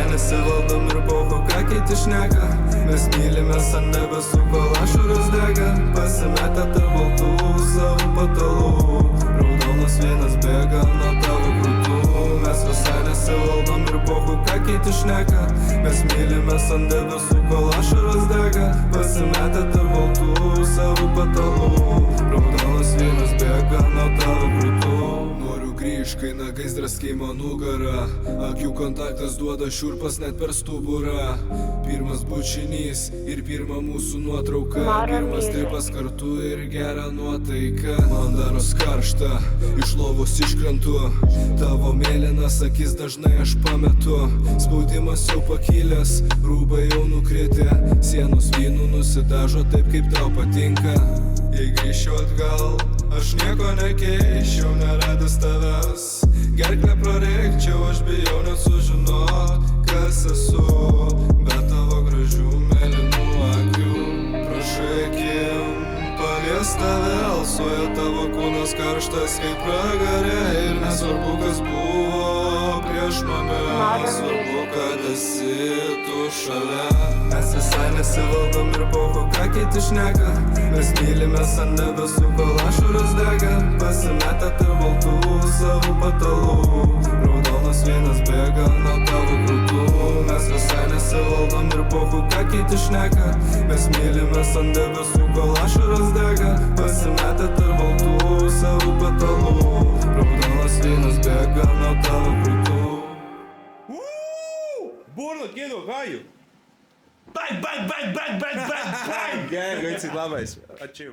nesivaldom ir pohu, ką kiti šneka. Mes mylimės ant debesų, kol ašaros dega. Pasimetę tarp baltų savo patalų. Raudonas vynas bėga nuo tavo krūtų. Mes visai nesivaldom ir pohu, ką kiti šneka. Mes mylimės ant debesų, kol ašaros dega. Pasimetę tarp baltų savo patalų. Raudonas vynas bėga nuo tavo krūtų. Noriu grįžt, kai nagais draskimo nugarą. Akių kontaktas duoda šiurpas net per stuburą. Pirmas bučinys ir pirma mūsų nuotrauka. Pirmas tripas kartu ir gera nuotaika. Man daros karšta, iš lovos iškrentu. Tavo mėlynas akis dažnai aš pametu. Spaudimas jau pakilęs, rūbai jau nukritę. Sienos vynų nusidažo taip, kaip tau patinka. Jei grįšiu atgal, aš nieko nekeičiau, neradęs tavęs. Gerklę prareikčiau, aš bijau net sužinot, kas esu. Be tavo gražių mėlynų akių. Prašai akim, palies tave, alsuoja tavo kūnas karštas kaip pragarė. Ir nesvarbu, kas buvo prieš mane, svarbu, kad esi tu šalia. Mes visai nesivaldom ir pohu, ką kiti šneka. Mes mylimės ant debesų, kol ašaros dega. Pasimetę tarp baltų savo patalų. Raudonas vynas bėga nuo tavo krūtų. Mes visai nesivaldom ir pohu, ką kiti šneka. Mes mylimės ant debesų, kol ašaros dega. Pasimetę tarp baltų savo patalų. Raudonas vynas bėga nuo tavo krūtų. Burno, kiedo, haju! Bang, bang, bang, bang, bang, bang, bang! Gęga, atsilabais. Ačiū,